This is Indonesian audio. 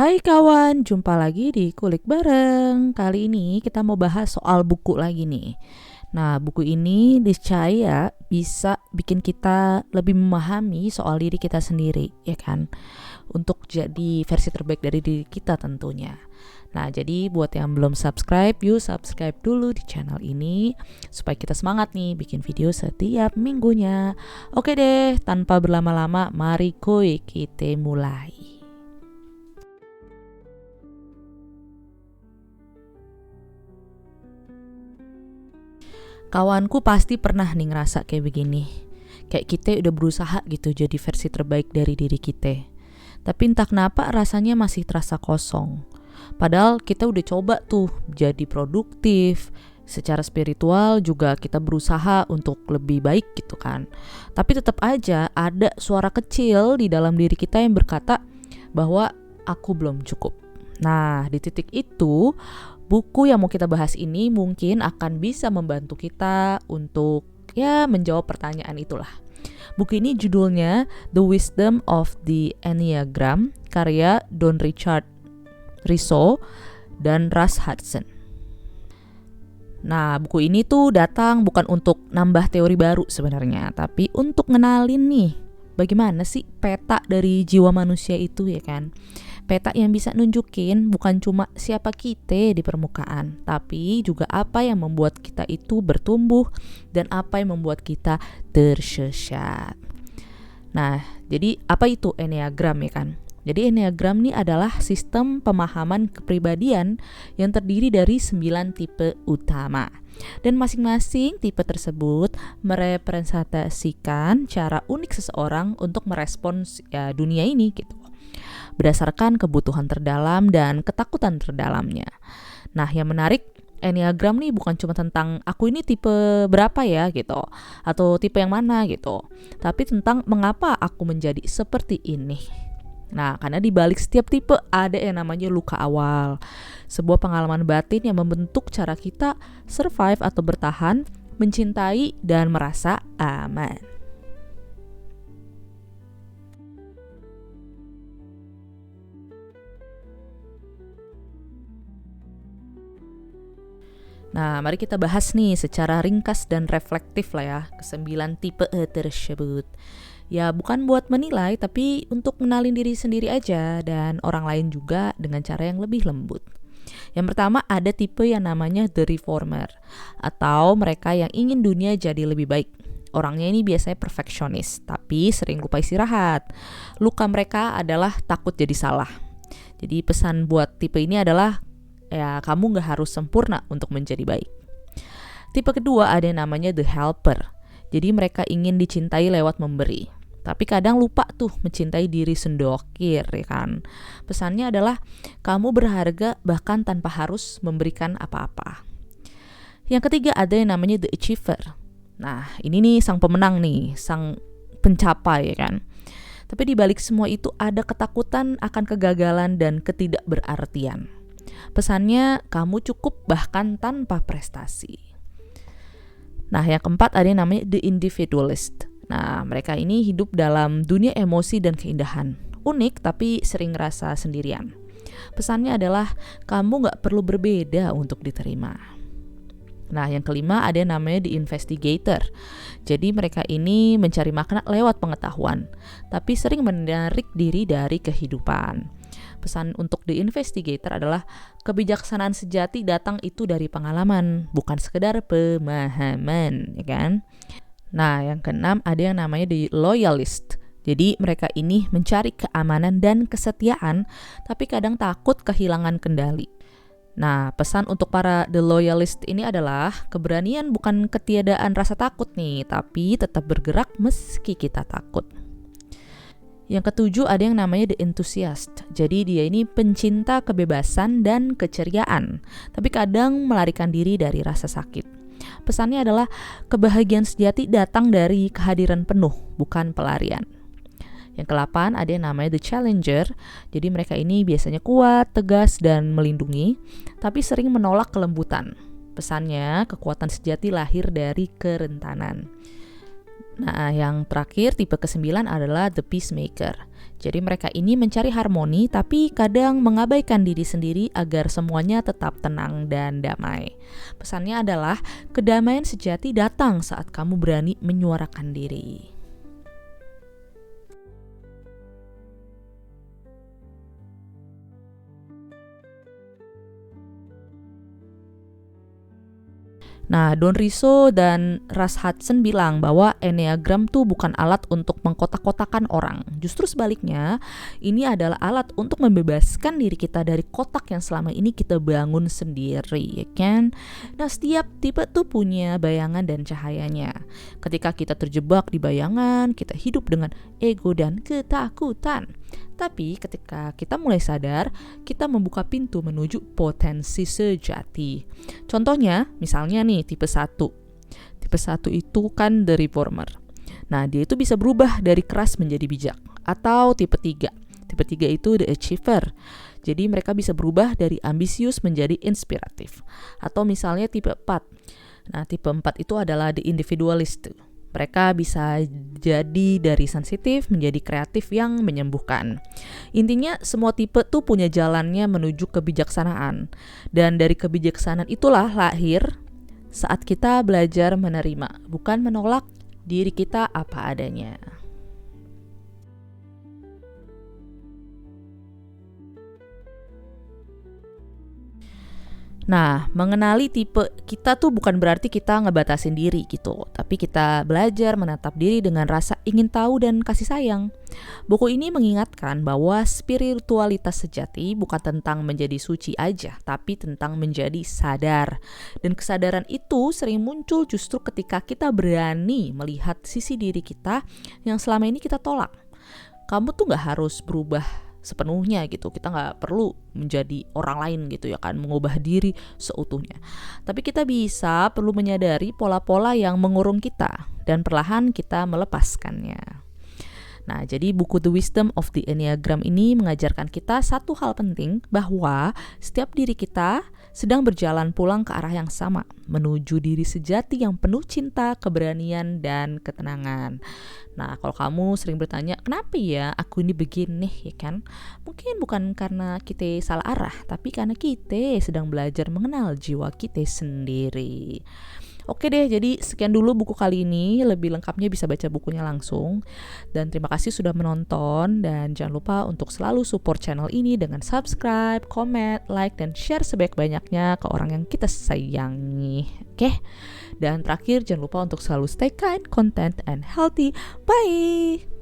Hai kawan, jumpa lagi di Kulik Bareng. Kali ini kita mau bahas soal buku lagi nih. Nah, buku ini niscaya bisa bikin kita lebih memahami soal diri kita sendiri, ya kan? Untuk jadi versi terbaik dari diri kita tentunya. Nah, jadi buat yang belum subscribe, yuk subscribe dulu di channel ini supaya kita semangat nih bikin video setiap minggunya. Oke deh, tanpa berlama-lama, mari kuy kita mulai. Kawanku pasti pernah nih ngerasa kayak begini. Kayak kita udah berusaha gitu jadi versi terbaik dari diri kita. Tapi entah kenapa rasanya masih terasa kosong. Padahal kita udah coba tuh jadi produktif, secara spiritual juga kita berusaha untuk lebih baik gitu kan. Tapi tetap aja ada suara kecil di dalam diri kita yang berkata bahwa aku belum cukup. Nah, di titik itu, buku yang mau kita bahas ini mungkin akan bisa membantu kita untuk menjawab pertanyaan itulah. Buku ini judulnya The Wisdom of the Enneagram, karya Don Richard Riso dan Russ Hudson. Nah, buku ini tuh datang bukan untuk nambah teori baru sebenarnya, tapi untuk ngenalin nih bagaimana sih peta dari jiwa manusia itu, ya kan? Peta yang bisa nunjukin bukan cuma siapa kita di permukaan, tapi juga apa yang membuat kita itu bertumbuh dan apa yang membuat kita tersesat. Nah, jadi apa itu Enneagram, ya kan? Jadi Enneagram ini adalah sistem pemahaman kepribadian yang terdiri dari 9 tipe utama. Dan masing-masing tipe tersebut merepresentasikan cara unik seseorang untuk merespons dunia ini gitu, berdasarkan kebutuhan terdalam dan ketakutan terdalamnya. Nah, yang menarik, Enneagram nih bukan cuma tentang aku ini tipe berapa ya gitu, atau tipe yang mana gitu, tapi tentang mengapa aku menjadi seperti ini. Nah, karena di balik setiap tipe ada yang namanya luka awal, sebuah pengalaman batin yang membentuk cara kita survive atau bertahan, mencintai dan merasa aman. Nah, mari kita bahas nih secara ringkas dan reflektif lah ya ke-9 tipe tersebut. Ya, bukan buat menilai, tapi untuk mengenalin diri sendiri aja dan orang lain juga dengan cara yang lebih lembut. Yang pertama ada tipe yang namanya The Reformer, atau mereka yang ingin dunia jadi lebih baik. Orangnya ini biasanya perfeksionis, tapi sering lupa istirahat. Luka mereka adalah takut jadi salah. Jadi pesan buat tipe ini adalah kamu gak harus sempurna untuk menjadi baik. Tipe kedua ada yang namanya The Helper. Jadi mereka ingin dicintai lewat memberi, tapi kadang lupa tuh mencintai diri sendokir, ya kan. Pesannya adalah kamu berharga bahkan tanpa harus memberikan apa-apa. Yang ketiga ada yang namanya The Achiever. Nah, ini nih sang pemenang nih, sang pencapai, ya kan. Tapi di balik semua itu ada ketakutan akan kegagalan dan ketidakberartian. Pesannya kamu cukup bahkan tanpa prestasi. Nah, yang keempat ada yang namanya The Individualist. Nah, mereka ini hidup dalam dunia emosi dan keindahan. Unik tapi sering ngerasa sendirian. Pesannya adalah kamu gak perlu berbeda untuk diterima. Nah, yang kelima ada yang namanya The Investigator. Jadi mereka ini mencari makna lewat pengetahuan, tapi sering menarik diri dari kehidupan. Pesan untuk The Investigator adalah kebijaksanaan sejati datang itu dari pengalaman, bukan sekedar pemahaman, ya kan? Nah, yang keenam ada yang namanya The Loyalist. Jadi mereka ini mencari keamanan dan kesetiaan, tapi kadang takut kehilangan kendali. Nah, pesan untuk para The Loyalist ini adalah keberanian bukan ketiadaan rasa takut nih, tapi tetap bergerak meski kita takut. Yang ketujuh ada yang namanya The Enthusiast. Jadi dia ini pencinta kebebasan dan keceriaan, tapi kadang melarikan diri dari rasa sakit. Pesannya adalah kebahagiaan sejati datang dari kehadiran penuh, bukan pelarian. Yang ke-8 ada yang namanya The Challenger. Jadi mereka ini biasanya kuat, tegas, dan melindungi, tapi sering menolak kelembutan. Pesannya, kekuatan sejati lahir dari kerentanan. Nah, yang terakhir tipe ke-9 adalah the peacemaker. Jadi mereka ini mencari harmoni tapi kadang mengabaikan diri sendiri agar semuanya tetap tenang dan damai. Pesannya adalah kedamaian sejati datang saat kamu berani menyuarakan diri. Nah, Don Riso dan Russ Hudson bilang bahwa Enneagram tuh bukan alat untuk mengkotak-kotakan orang. Justru sebaliknya, ini adalah alat untuk membebaskan diri kita dari kotak yang selama ini kita bangun sendiri, ya kan? Nah, setiap tipe tuh punya bayangan dan cahayanya. Ketika kita terjebak di bayangan, kita hidup dengan ego dan ketakutan. Tapi ketika kita mulai sadar, kita membuka pintu menuju potensi sejati. Contohnya, misalnya nih tipe 1. Tipe 1 itu kan the reformer. Nah, dia itu bisa berubah dari keras menjadi bijak. Atau tipe 3. Tipe 3 itu the achiever. Jadi mereka bisa berubah dari ambisius menjadi inspiratif. Atau misalnya tipe 4. Nah, tipe 4 itu adalah the individualist. Mereka bisa jadi dari sensitif menjadi kreatif yang menyembuhkan. Intinya semua tipe tuh punya jalannya menuju kebijaksanaan. Dan dari kebijaksanaan itulah lahir saat kita belajar menerima, bukan menolak diri kita apa adanya. Nah, mengenali tipe kita tuh bukan berarti kita ngebatasin diri gitu, tapi kita belajar menatap diri dengan rasa ingin tahu dan kasih sayang. Buku ini mengingatkan bahwa spiritualitas sejati bukan tentang menjadi suci aja, tapi tentang menjadi sadar. Dan kesadaran itu sering muncul justru ketika kita berani melihat sisi diri kita yang selama ini kita tolak. Kamu tuh gak harus berubah sepenuhnya gitu, kita nggak perlu menjadi orang lain gitu ya kan, mengubah diri seutuhnya, tapi kita perlu menyadari pola-pola yang mengurung kita dan perlahan kita melepaskannya. Nah, jadi buku The Wisdom of the Enneagram ini mengajarkan kita satu hal penting, bahwa setiap diri kita sedang berjalan pulang ke arah yang sama, menuju diri sejati yang penuh cinta, keberanian, dan ketenangan. Nah, kalau kamu sering bertanya, kenapa ya aku ini begini, ya kan? Mungkin bukan karena kita salah arah, tapi karena kita sedang belajar mengenal jiwa kita sendiri. Oke deh, jadi sekian dulu buku kali ini. Lebih lengkapnya bisa baca bukunya langsung. Dan terima kasih sudah menonton. Dan jangan lupa untuk selalu support channel ini dengan subscribe, comment, like, dan share sebanyak-banyaknya ke orang yang kita sayangi. Oke? Dan terakhir, jangan lupa untuk selalu stay kind, content, and healthy. Bye!